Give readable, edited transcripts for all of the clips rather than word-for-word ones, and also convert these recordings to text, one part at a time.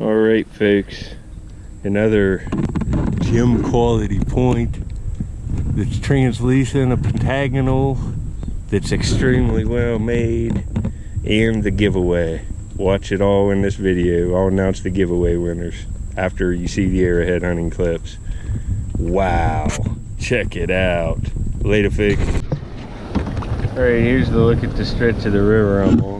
Alright folks, another gem quality point that's translucent, a pentagonal that's extremely well made, and the giveaway. Watch it all in this video. I'll announce the giveaway winners after you see the arrowhead hunting clips. Wow, check it out. Later folks. Alright, here's the look at the stretch of the river I'm on.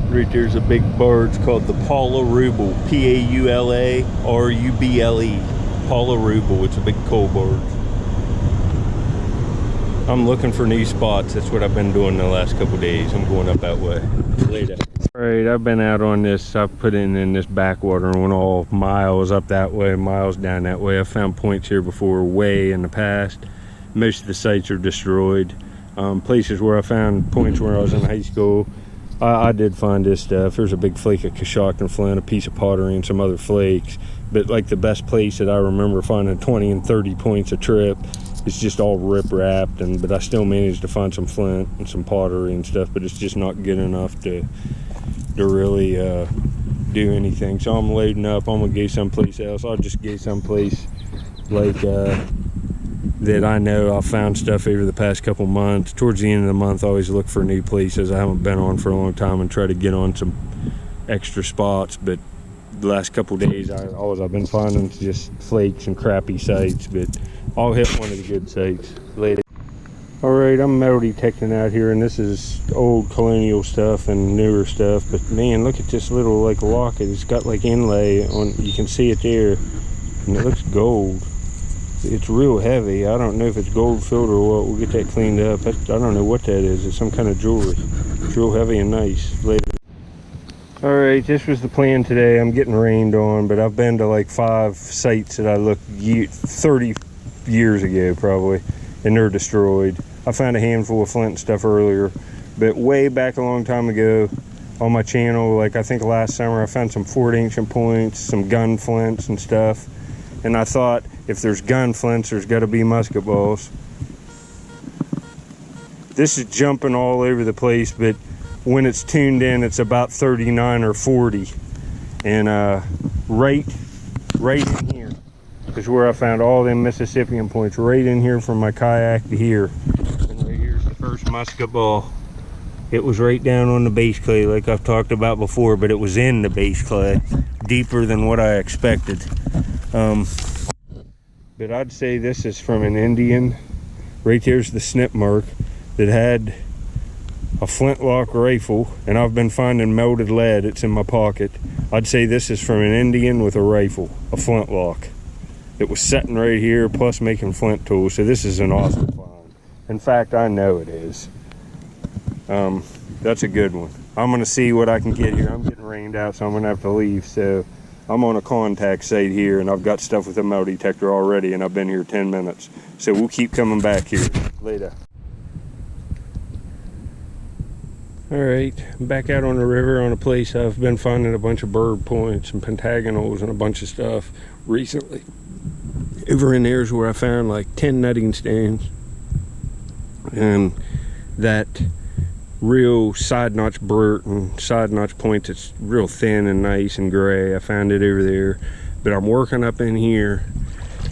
Right there's a big bird. It's called the Paula-Rubel. P-A-U-L-A-R-U-B-L-E. Paula-Rubel. It's a big coal bird. I'm looking for new spots. That's what I've been doing the last couple days. I'm going up that way. Later. Alright, I've been out on this. I've put in this backwater and went all miles up that way, miles down that way. I found points here before way in the past. Most of the sites are destroyed. Places where I found points where I was in high school, I did find this stuff. There's a big flake of Coshocton flint, a piece of pottery, and some other flakes. But like the best place that I remember finding 20 and 30 points a trip, it's just all rip-wrapped. But I still managed to find some flint and some pottery and stuff, but it's just not good enough to really do anything. So I'm loading up. I'm gonna go someplace else. I'll just go someplace like that I know I found stuff over the past couple months. Towards the end of the month, I always look for new places I haven't been on for a long time and try to get on some extra spots. But the last couple days, all I've been finding is just flakes and crappy sites. But I'll hit one of the good sites later. All right, I'm metal detecting out here, and this is old Colonial stuff and newer stuff. But man, look at this little like locket. It's got like inlay on. You can see it there, and it looks gold. It's real heavy. I don't know if it's gold filled or what. We'll get that cleaned up. I don't know what that is. It's some kind of jewelry. It's real heavy and nice. Later. All right, this was the plan today. I'm getting rained on, but I've been to like 5 sites that I looked 30 years ago probably, and they're destroyed. I found a handful of flint stuff earlier, but way back a long time ago on my channel, like I think last summer, I found some Fort Ancient points, some gun flints and stuff. And I thought, if there's gun flints, there's got to be musket balls. This is jumping all over the place, but when it's tuned in, it's about 39 or 40. And right in here is where I found all them Mississippian points. Right in here from my kayak to here. And right here's the first musket ball. It was right down on the base clay, like I've talked about before, but it was in the base clay, deeper than what I expected. But I'd say this is from an Indian. Right there's the snip mark that had a flintlock rifle, and I've been finding melted lead. It's in my pocket. I'd say this is from an Indian with a rifle, a flintlock. It was sitting right here, plus making flint tools. So this is an awesome find. In fact, I know it is. That's a good one. I'm gonna see what I can get here. I'm getting rained out, so I'm gonna have to leave. So I'm on a contact site here, and I've got stuff with a metal detector already, and I've been here 10 minutes. So we'll keep coming back here later. All right, I'm back out on the river on a place I've been finding a bunch of bird points and pentagonals and a bunch of stuff recently. Over in there is where I found like 10 nutting stones. And that real side notch burt and side notch point that's real thin and nice and gray. I found it over there, but I'm working up in here.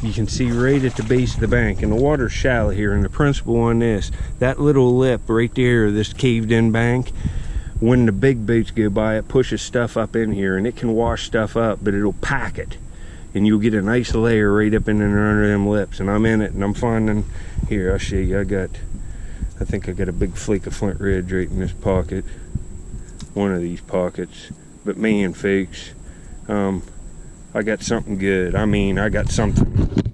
You can see right at the base of the bank, and the water's shallow here. And the principle on this, that little lip right there, this caved in bank, when the big boats go by, it pushes stuff up in here, and it can wash stuff up, but it'll pack it, and you'll get a nice layer right up in there under them lips. And I'm in it, and I'm finding here, I'll show you. I think I got a big flake of flint ridge right in this pocket, one of these pockets. But man, folks, I got something good. I mean, I got something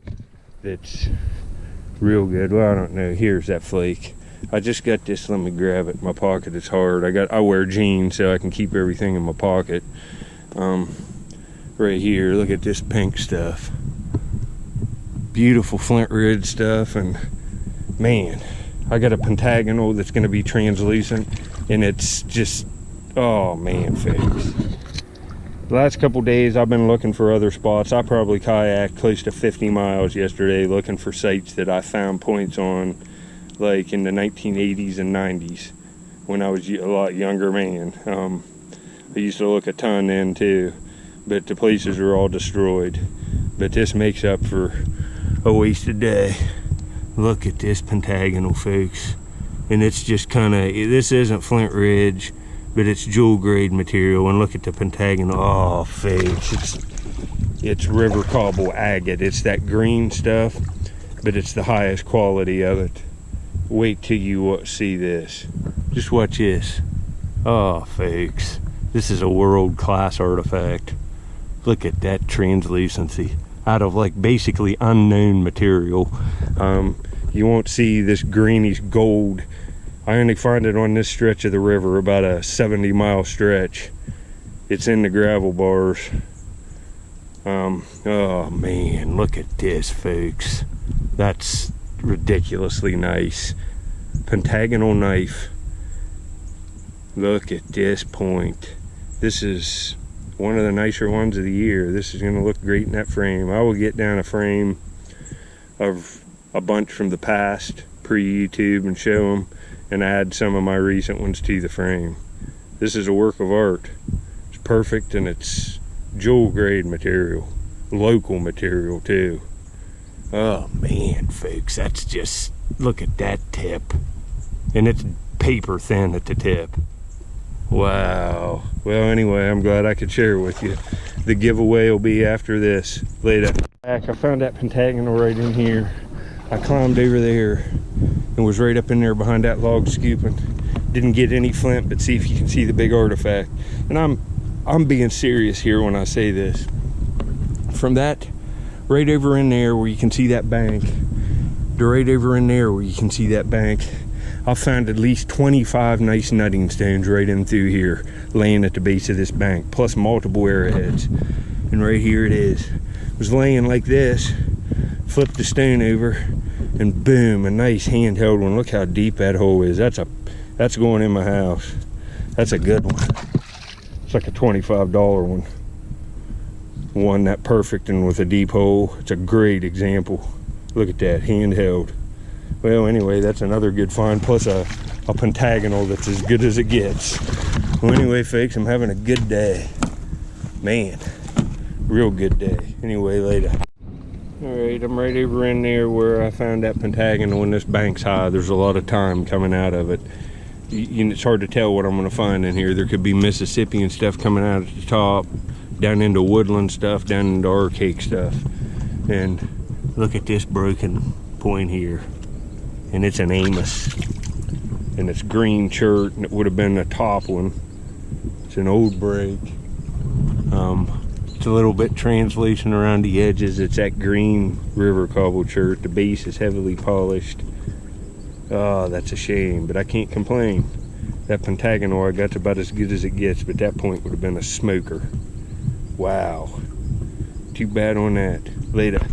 that's real good. Well, I don't know. Here's that flake. I just got this. Let me grab it. My pocket is hard. I wear jeans, so I can keep everything in my pocket. Right here, look at this pink stuff. Beautiful flint ridge stuff, and man, I got a pentagonal that's going to be translucent, and it's just, oh man, folks. The last couple days I've been looking for other spots. I probably kayaked close to 50 miles yesterday looking for sites that I found points on, like in the 1980s and 90s when I was a lot younger man. I used to look a ton then too. but the places are all destroyed. But this makes up for a wasted day. Look at this pentagonal, folks. And it's just kind of, this isn't Flint Ridge, but it's jewel grade material. And look at the pentagonal. Oh, folks, it's river cobble agate. It's that green stuff, but it's the highest quality of it. Wait till you see this. Just watch this. Oh, folks, this is a world-class artifact. Look at that translucency out of like basically unknown material. You won't see this greenish gold. I only find it on this stretch of the river, about a 70-mile stretch. It's in the gravel bars. Oh man, look at this, folks. That's ridiculously nice. Pentagonal knife. Look at this point. This is one of the nicer ones of the year. This is going to look great in that frame. I will get down a frame of a bunch from the past, pre-YouTube, and show them, and add some of my recent ones to the frame. This is a work of art. It's perfect, and it's jewel grade material, local material too. Oh man, folks, that's just, look at that tip. And it's paper thin at the tip. Wow. Well, anyway, I'm glad I could share with you. The giveaway will be after this. Later. I found that pentagonal right in here. I climbed over there and was right up in there behind that log scooping. Didn't get any flint, but see if you can see the big artifact. And I'm being serious here when I say this. From that right over in there where you can see that bank, to right over in there where you can see that bank, I found at least 25 nice nutting stones right in through here, laying at the base of this bank, plus multiple arrowheads. And right here it is. It was laying like this, flipped the stone over, and boom, a nice handheld one. Look how deep that hole is. That's going in my house. That's a good one. It's like a $25 one that perfect and with a deep hole. It's a great example. Look at that, handheld. Well, anyway, that's another good find, plus a pentagonal that's as good as it gets. Well, anyway, folks, I'm having a good day. Man, real good day. Anyway, later. All right, I'm right over in there where I found that pentagonal, and this bank's high. There's a lot of time coming out of it. It's hard to tell what I'm going to find in here. There could be Mississippian stuff coming out at the top, down into woodland stuff, down into archaic stuff. And look at this broken point here. And it's an Amos. And it's green chert, and it would have been a top one. It's an old break. It's a little bit translucent around the edges. It's that green river cobble chert. The base is heavily polished. Oh, that's a shame, but I can't complain. That pentagonal I got's about as good as it gets, but that point would have been a smoker. Wow. Too bad on that. Later.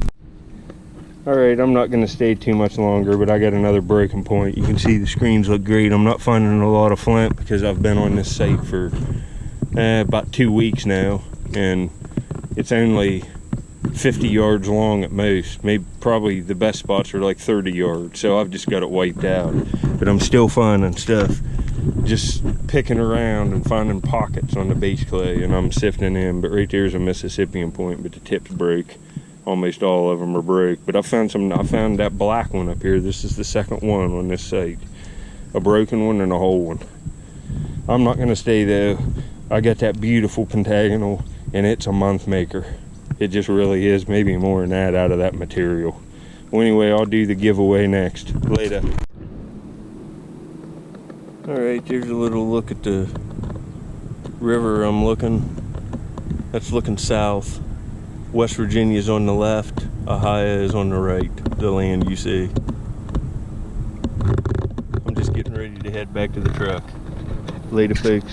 Alright, I'm not going to stay too much longer, but I got another breaking point. You can see the screens look great. I'm not finding a lot of flint because I've been on this site for about 2 weeks now, and it's only 50 yards long at most. Maybe probably the best spots are like 30 yards, so I've just got it wiped out. But I'm still finding stuff, just picking around and finding pockets on the base clay, and I'm sifting in. But right there's a Mississippian point, but the tips broke. Almost all of them are broke. But I found that black one up here. This is the second one on this site. A broken one and a whole one. I'm not gonna stay though. I got that beautiful pentagonal, and it's a month maker. It just really is, maybe more than that out of that material. Well, anyway, I'll do the giveaway next. Later. Alright, there's a little look at the river I'm looking. That's looking south. West Virginia's on the left, Ohio is on the right, the land you see. I'm just getting ready to head back to the truck. Later, folks.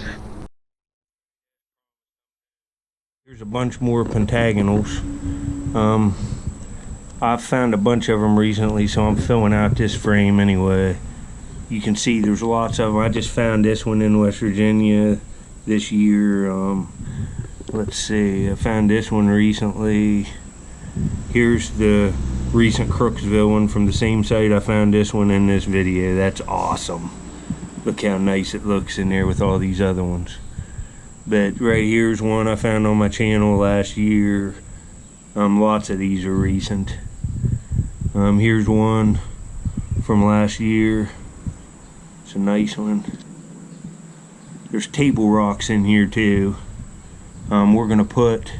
There's a bunch more pentagonals. I've found a bunch of them recently, so I'm filling out this frame anyway. You can see there's lots of them. I just found this one in West Virginia this year. Let's see, I found this one recently. Here's the recent Crooksville one from the same site. I found this one in this video. That's awesome. Look how nice it looks in there with all these other ones. But right here's one I found on my channel last year. Lots of these are recent. Here's one from last year. It's a nice one. There's table rocks in here too. We're gonna put,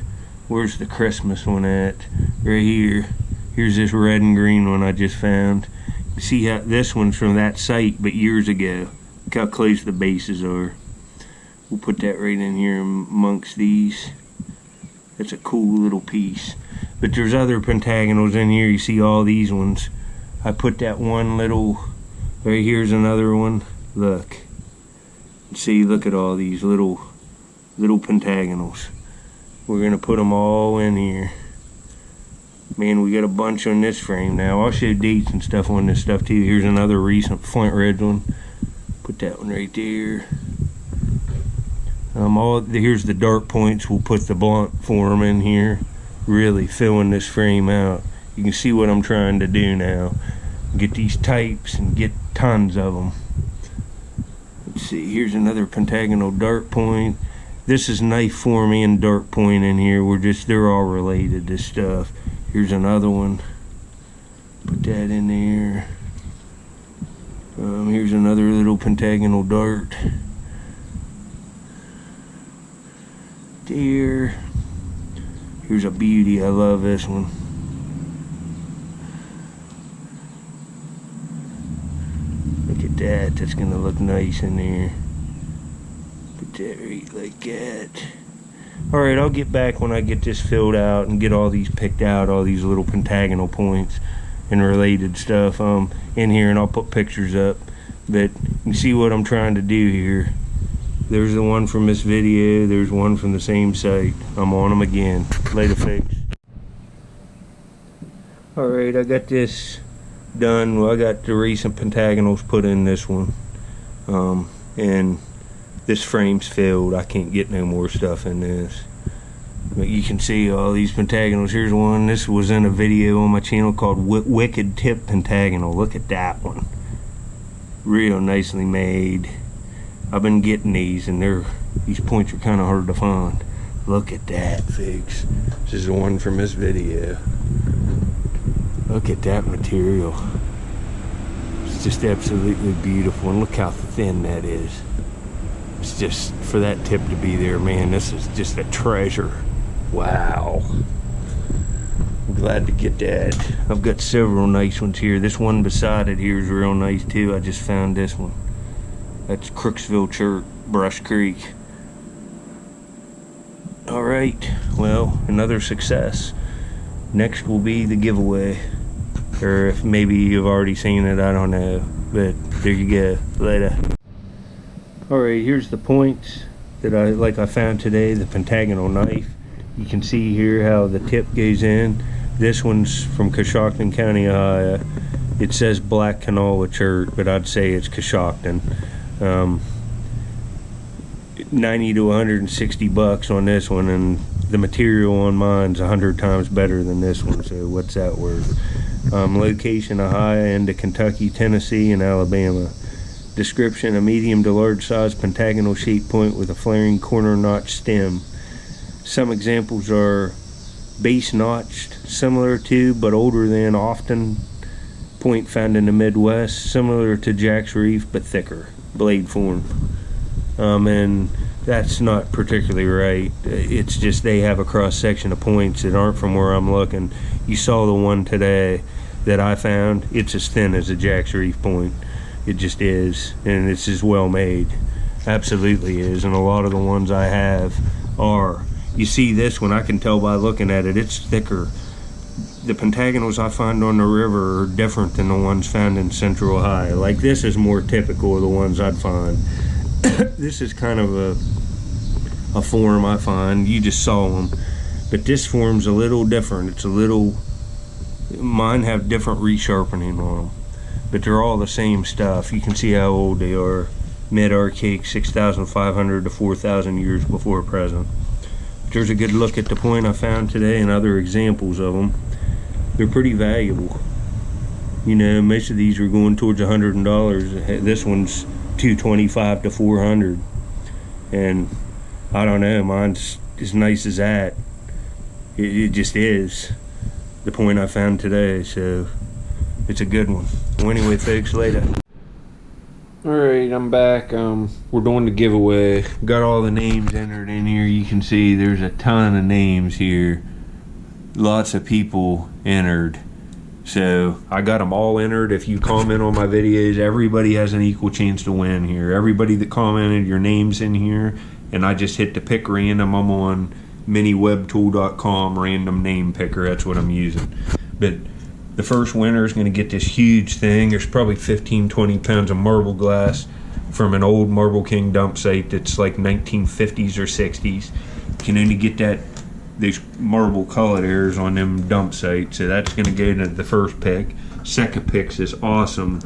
where's the Christmas one at? Right here. Here's this red and green one I just found. You see how this one's from that site, but years ago. Look how close the bases are. We'll put that right in here amongst these. That's a cool little piece. But there's other pentagonals in here. You see all these ones. I put that one little, right here's another one. Look. See, look at all these little pentagonals. We're gonna put them all in here. Man, we got a bunch on this frame now. I'll show dates and stuff on this stuff too. Here's another recent flint red one. Put that one right there. Here's the dark points. We'll put the blunt form in here, really filling this frame out. You can see what I'm trying to do now. Get these types and get tons of them. Let's see, here's another pentagonal dark point. This is knife form and dark point in here. They're all related, this stuff. Here's another one. Put that in there. Here's another little pentagonal dart. There. Here's a beauty. I love this one. Look at that. That's gonna look nice in there. Put that right like that. Alright, I'll get back when I get this filled out and get all these picked out, all these little pentagonal points and related stuff in here, and I'll put pictures up. But you can see what I'm trying to do here. There's the one from this video. There's one from the same site. I'm on them again. Later, folks. Alright, I got this done. Well, I got the recent pentagonals put in this one. And this frame's filled. I can't get no more stuff in this. But you can see all these pentagonals. Here's one. This was in a video on my channel called Wicked Tip Pentagonal. Look at that one. Real nicely made. I've been getting these, and these points are kind of hard to find. Look at that, folks. This is the one from this video. Look at that material. It's just absolutely beautiful, and look how thin that is. It's just, for that tip to be there, man, this is just a treasure. Wow. I'm glad to get that. I've got several nice ones here. This one beside it here is real nice too. I just found this one. That's Crooksville Church, Brush Creek. Alright, well, another success. Next will be the giveaway. Or if maybe you've already seen it, I don't know. But there you go. Later. Alright, here's the points that I found today, the pentagonal knife. You can see here how the tip goes in. This one's from Coshocton County, Ohio. It says Black Canola Church, but I'd say it's Coshocton. 90 to 160 bucks on this one, and the material on mine's 100 times better than this one, so what's that worth? Location: Ohio into Kentucky, Tennessee, and Alabama. Description: a medium to large size pentagonal shaped point with a flaring corner notch stem. Some examples are base notched, similar to but older than often point found in the Midwest, similar to Jack's Reef but thicker, blade form. And that's not particularly right. It's just they have a cross section of points that aren't from where I'm looking. You saw the one today that I found. It's as thin as a Jack's Reef point. It just is, and it's as well made. Absolutely is, and a lot of the ones I have are. You see this one, I can tell by looking at it, it's thicker. The pentagonals I find on the river are different than the ones found in Central Ohio. Like this is more typical of the ones I'd find. This is kind of a form I find. You just saw them. But this form's a little different. It's a little, mine have different resharpening on them. But they're all the same stuff. You can see how old they are. Mid-archaic, 6,500 to 4,000 years before present. There's a good look at the point I found today and other examples of them. They're pretty valuable. You know, most of these are going towards $100. This one's $225 to $400, and I don't know, mine's as nice as that. It just is. The point I found today, so it's a good one. Well, anyway, folks, later. Alright, I'm back. We're doing the giveaway. Got all the names entered in here. You can see there's a ton of names here. Lots of people entered. So I got them all entered. If you comment on my videos, everybody has an equal chance to win here. Everybody that commented, your name's in here. And I just hit the pick random. I'm on miniwebtool.com random name picker. That's what I'm using. But the first winner is going to get this huge thing. There's probably 15, 20 pounds of marble glass from an old Marble King dump site that's like 1950s or 60s. You can only get that, these marble colored airs on them dump sites. So that's going to go to the first pick. Second pick's this awesome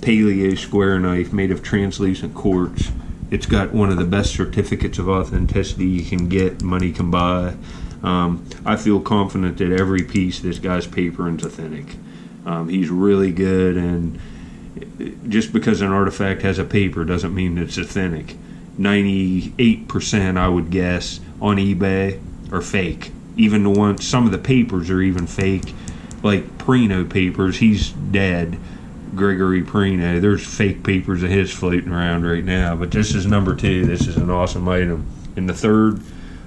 paleo square knife made of translucent quartz. It's got one of the best certificates of authenticity you can get, money can buy. I feel confident that every piece of this guy's papering is authentic. He's really good, and just because an artifact has a paper doesn't mean it's authentic. 98%, I would guess, on eBay are fake. Even the ones, some of the papers are even fake, like Perino papers. He's dead. Gregory Perino. There's fake papers of his floating around right now, but this is number 2. This is an awesome item. And the third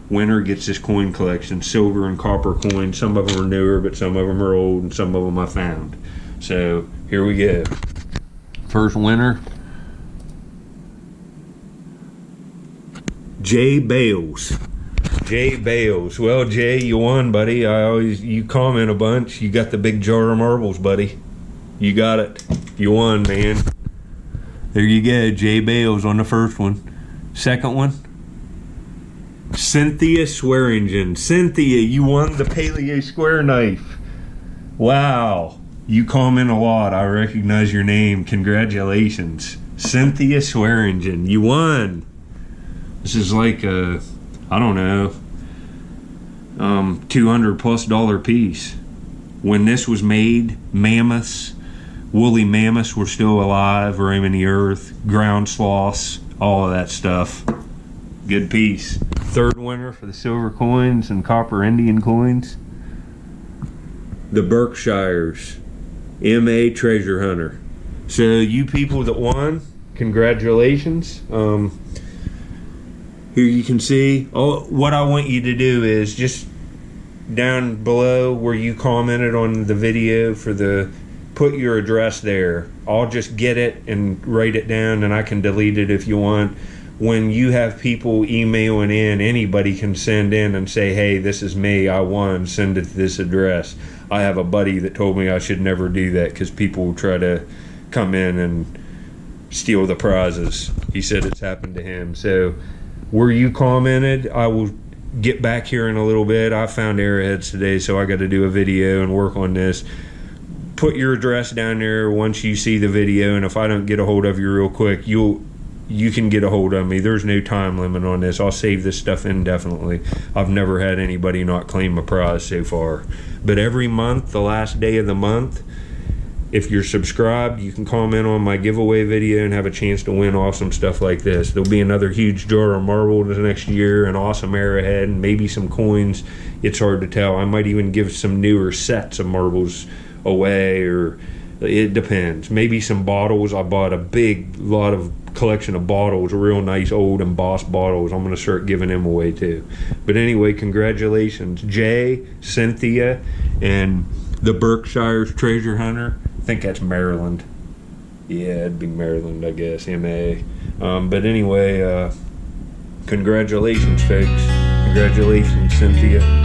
winner gets this coin collection, silver and copper coins. Some of them are newer, but some of them are old, and some of them I found. So here we go. First winner, Jay Bales. Jay Bales. Well, Jay, you won, buddy. You comment a bunch. You got the big jar of marbles, buddy. You got it. You won, man. There you go. Jay Bales on the first one. Second one, Cynthia Swearingen. Cynthia, you won the paleo square knife. Wow. You comment a lot. I recognize your name. Congratulations. Cynthia Swearingen. You won. This is like a, I don't know, $200+ piece. When this was made, mammoths, woolly mammoths were still alive, roaming the earth, ground sloths, all of that stuff. Good piece. Third winner for the silver coins and copper Indian coins, the Berkshires, MA Treasure Hunter. So you people that won, congratulations. Here you can see, what I want you to do is just down below where you commented on the video for the, put your address there. I'll just get it and write it down, and I can delete it if you want. When you have people emailing in, anybody can send in and say, hey, this is me, I won, send it to this address. I have a buddy that told me I should never do that because people will try to come in and steal the prizes. He said it's happened to him. So where you commented, I will get back here in a little bit. I found arrowheads today, so I got to do a video and work on this. Put your address down there once you see the video, and if I don't get a hold of you real quick, you can get a hold of me. There's no time limit on this. I'll save this stuff indefinitely. I've never had anybody not claim a prize so far. But every month, the last day of the month, if you're subscribed, you can comment on my giveaway video and have a chance to win awesome stuff like this. There'll be another huge jar of marble the next year, an awesome arrowhead, and maybe some coins. It's hard to tell. I might even give some newer sets of marbles away, or it depends. Maybe some bottles. I bought a big lot of collection of bottles, real nice old embossed bottles. I'm going to start giving them away too. But anyway, congratulations, Jay, Cynthia, and the Berkshires Treasure Hunter. I think that's Maryland. Yeah, it'd be Maryland, I guess, MA. But anyway, congratulations, folks. Congratulations, Cynthia.